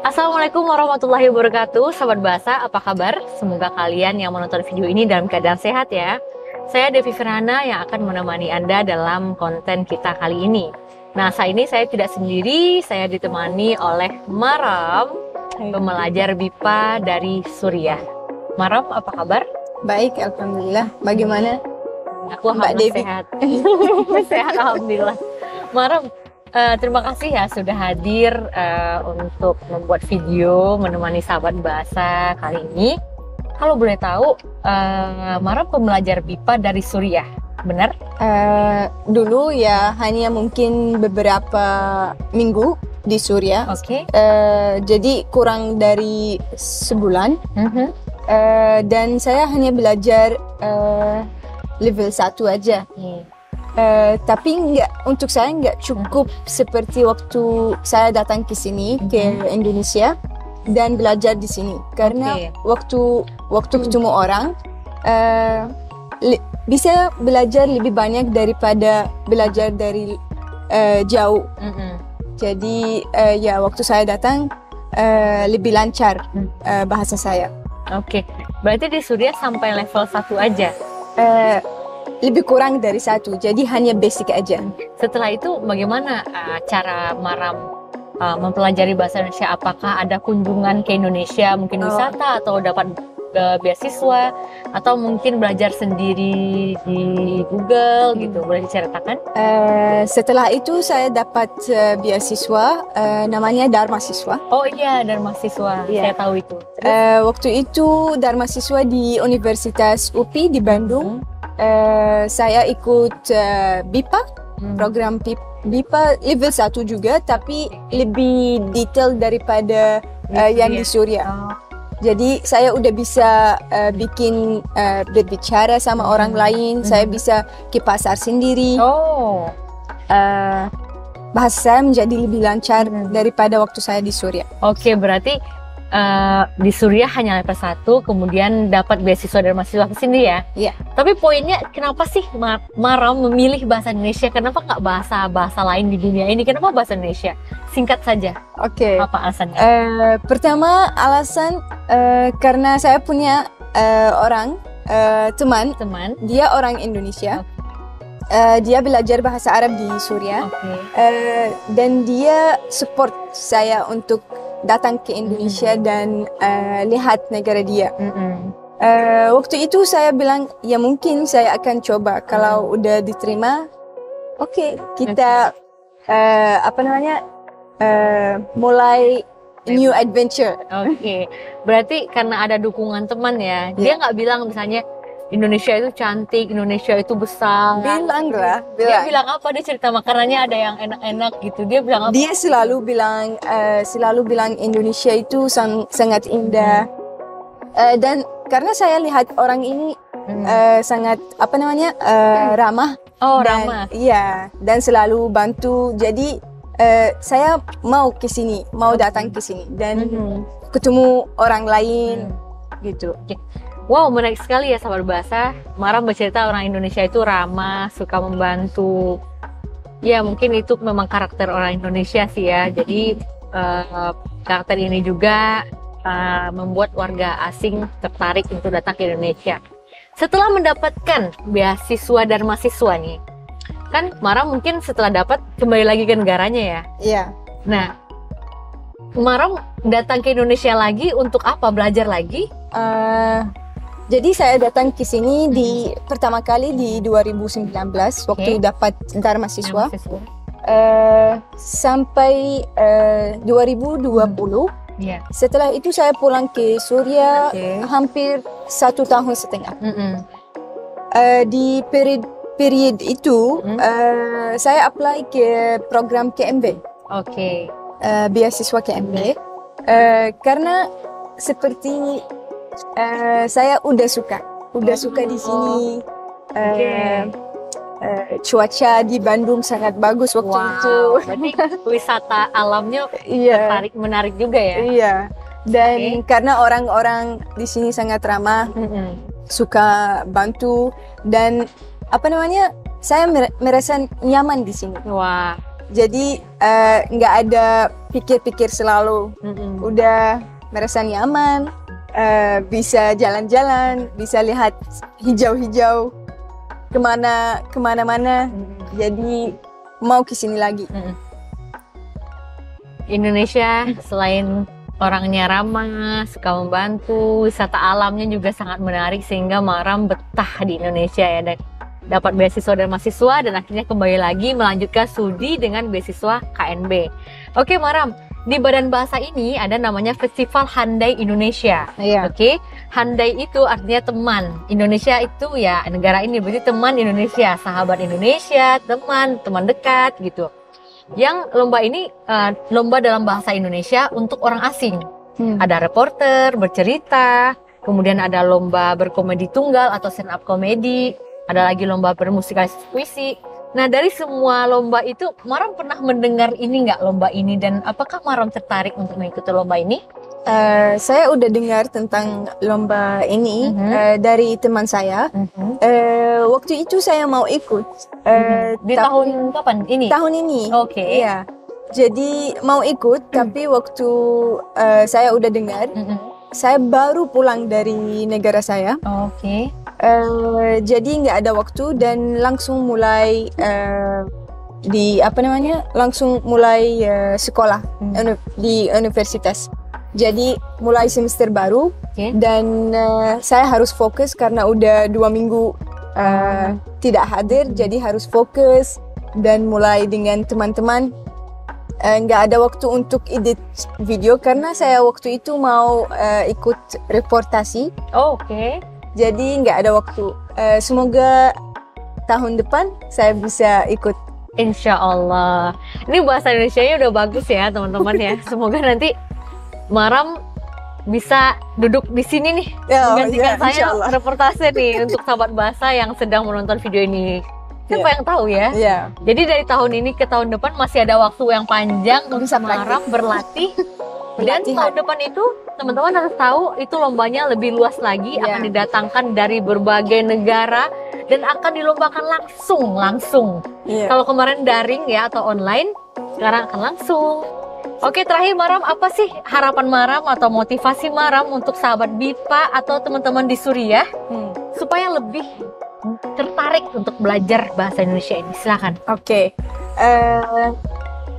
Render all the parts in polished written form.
Assalamualaikum warahmatullahi wabarakatuh, Sahabat Bahasa, apa kabar? Semoga kalian yang menonton video ini dalam keadaan sehat ya. Saya Devi Firhana yang akan menemani Anda dalam konten kita kali ini. Nah, saat ini saya tidak sendiri, saya ditemani oleh Maram, pembelajar BIPA dari Suriah. Maram, apa kabar? Baik, alhamdulillah. Bagaimana? Aku alhamdulillah sehat. Sehat, alhamdulillah. Maram, terima kasih ya sudah hadir untuk membuat video menemani sahabat bahasa kali ini. Kalau boleh tahu, Maram pembelajar BIPA dari Suriah, benar? Dulu ya hanya mungkin beberapa minggu di Suriah. Oke. Jadi kurang dari sebulan. Dan saya hanya belajar level 1 aja. Tapi untuk saya nggak cukup seperti waktu saya datang ke sini ke Indonesia dan belajar di sini karena waktu ketemu orang bisa belajar lebih banyak daripada belajar dari jauh. Jadi ya waktu saya datang lebih lancar bahasa saya. Oke, berarti di Suriah sampai level 1 aja? Lebih kurang dari 1, jadi hanya basic aja. Setelah itu bagaimana cara Maram mempelajari bahasa Indonesia? Apakah ada kunjungan ke Indonesia, mungkin wisata atau dapat beasiswa, atau mungkin belajar sendiri di Google gitu? Boleh diceritakan? Setelah itu saya dapat beasiswa, namanya Dharma Siswa. Oh iya, Dharma Siswa, saya tahu itu. Waktu itu Dharma Siswa di Universitas UPI di Bandung. Saya ikut BIPA, program BIPA level 1 juga, tapi lebih detail daripada yang di Suriah. Jadi saya udah bisa berbicara sama orang lain, saya bisa ke pasar sendiri. Bahasa saya menjadi lebih lancar daripada waktu saya di Suriah. Oke, berarti di Suriah hanya level 1, kemudian dapat beasiswa dari mahasiswa ke sini ya? Iya. Tapi poinnya, kenapa sih Maram memilih bahasa Indonesia? Kenapa nggak bahasa lain di dunia ini? Kenapa bahasa Indonesia? Singkat saja. Oke. Apa alasannya? Pertama alasan karena saya punya teman, dia orang Indonesia. Dia belajar bahasa Arab di Suriah. Dan dia support saya untuk datang ke Indonesia dan lihat negara dia. Waktu itu saya bilang, ya mungkin saya akan coba. Kalau udah diterima, kita mulai new adventure. Berarti karena ada dukungan teman ya. Dia nggak bilang misalnya Indonesia itu cantik, Indonesia itu besar. Dia bilang apa? Dia cerita makanannya ada yang enak-enak gitu. Dia bilang apa? Dia selalu bilang Indonesia itu sangat indah. Dan karena saya lihat orang ini sangat ramah. Ramah. Iya, dan selalu bantu. Jadi saya mau ke sini, mau datang ke sini dan ketemu orang lain gitu. Wow, menarik sekali ya sahabat bahasa. Maram bercerita orang Indonesia itu ramah, suka membantu. Ya mungkin itu memang karakter orang Indonesia sih ya. Jadi karakter ini juga membuat warga asing tertarik untuk datang ke Indonesia. Setelah mendapatkan beasiswa Dharma Siswa nih, kan Maram mungkin setelah dapat kembali lagi ke negaranya ya? Iya. Nah, Maram datang ke Indonesia lagi untuk apa? Belajar lagi? Jadi saya datang ke sini pertama kali di 2019 waktu dapat Dharma Siswa. Sampai 2020. Setelah itu saya pulang ke Suriah hampir 1,5 tahun. Di period itu saya apply ke program KMB. Beasiswa KMB. Karena seperti saya udah suka di sini. Cuaca di Bandung sangat bagus waktu itu. Berarti wisata alamnya menarik juga ya? Iya. Dan karena orang-orang di sini sangat ramah, suka bantu dan saya merasa nyaman di sini. Wah, Jadi nggak ada pikir-pikir selalu. Udah merasa nyaman, bisa jalan-jalan, bisa lihat hijau-hijau kemana-mana. Jadi mau kesini lagi. Indonesia selain orangnya ramah, suka membantu, wisata alamnya juga sangat menarik sehingga Maram betah di Indonesia ya, dan dapat beasiswa dan mahasiswa dan akhirnya kembali lagi melanjutkan studi dengan beasiswa KNB. Oke Maram, di Badan Bahasa ini ada namanya Festival Handai Indonesia. Oke, Handai itu artinya teman. Indonesia itu ya negara ini berarti teman Indonesia, sahabat Indonesia, teman dekat gitu. Yang lomba ini lomba dalam bahasa Indonesia untuk orang asing. Ada reporter bercerita, kemudian ada lomba berkomedi tunggal atau stand up komedi, ada lagi lomba bermusikalisasi puisi. Nah dari semua lomba itu, Maram pernah mendengar ini nggak lomba ini, dan apakah Maram tertarik untuk mengikuti lomba ini? Saya udah dengar tentang lomba ini dari teman saya. Waktu itu saya mau ikut. Di tahun kapan ini? Tahun ini. Oke. Iya. Jadi mau ikut, tapi waktu saya udah dengar, saya baru pulang dari negara saya. Oke. Jadi nggak ada waktu dan langsung mulai langsung mulai sekolah di universitas. Jadi mulai semester baru dan saya harus fokus karena udah 2 minggu tidak hadir, jadi harus fokus dan mulai dengan teman-teman. Nggak ada waktu untuk edit video karena saya waktu itu mau ikut reportasi. Oke. Jadi nggak ada waktu. Semoga tahun depan saya bisa ikut. Insya Allah. Ini bahasa Indonesianya udah bagus ya teman-teman ya. Semoga nanti Maram bisa duduk di sini nih, menggantikan saya reportase nih untuk sahabat bahasa yang sedang menonton video ini. Siapa yang tahu ya? Jadi dari tahun ini ke tahun depan masih ada waktu yang panjang untuk Maram berlatih. Dan tahun depan itu teman-teman harus tahu itu lombanya lebih luas lagi, akan didatangkan dari berbagai negara dan akan dilombakan langsung. Kalau kemarin daring ya atau online, sekarang akan langsung. Oke, terakhir Maram, apa sih harapan Maram atau motivasi Maram untuk sahabat BIPA atau teman-teman di Suriah supaya lebih tertarik untuk belajar bahasa Indonesia ini? Silakan. Oke.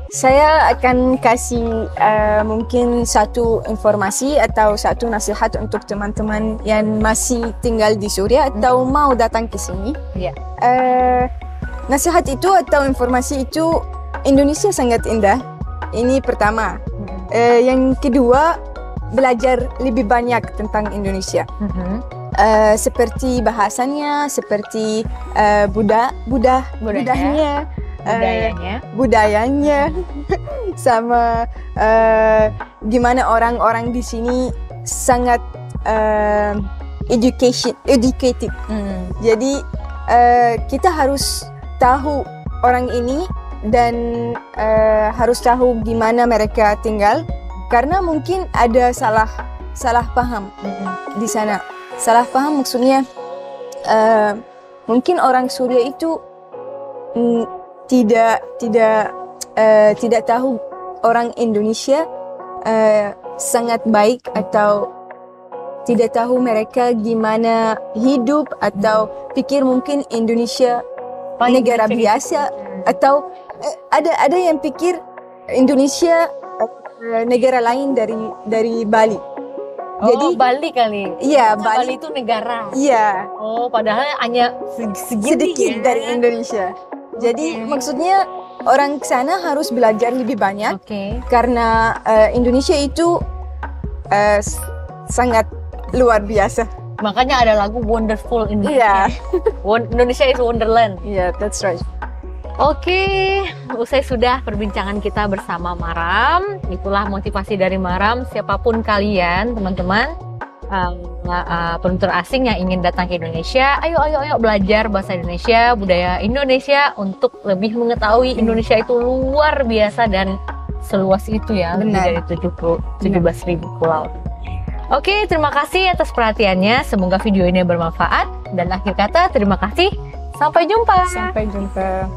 Saya akan kasih mungkin satu informasi atau satu nasihat untuk teman-teman yang masih tinggal di Suriah atau mau datang ke sini. Nasihat itu atau informasi itu, Indonesia sangat indah. Ini pertama. Yang kedua, belajar lebih banyak tentang Indonesia. Seperti bahasanya, seperti budayanya, sama gimana orang-orang di sini sangat educated. Jadi kita harus tahu orang ini dan harus tahu gimana mereka tinggal, karena mungkin ada salah paham di sana. Salah paham maksudnya mungkin orang Suriah itu tidak tahu orang Indonesia sangat baik, atau tidak tahu mereka gimana hidup, atau pikir mungkin Indonesia negara biasa, atau ada yang pikir Indonesia negara lain dari Bali. Jadi Bali kali. Iya, Bali itu negara. Iya. Oh, padahal hanya sedikit dari Indonesia. Jadi maksudnya orang sana harus belajar lebih banyak, karena Indonesia itu sangat luar biasa. Makanya ada lagu Wonderful Indonesia. Indonesia is Wonderland. That's right. Oke, usai sudah perbincangan kita bersama Maram. Itulah motivasi dari Maram. Siapapun kalian, teman-teman, penutur asing yang ingin datang ke Indonesia, ayo belajar bahasa Indonesia, budaya Indonesia, untuk lebih mengetahui Indonesia itu luar biasa dan seluas itu ya. Benar. Lebih dari 17.000 pulau. Oke, terima kasih atas perhatiannya. Semoga video ini bermanfaat. Dan akhir kata, terima kasih. Sampai jumpa. Sampai jumpa.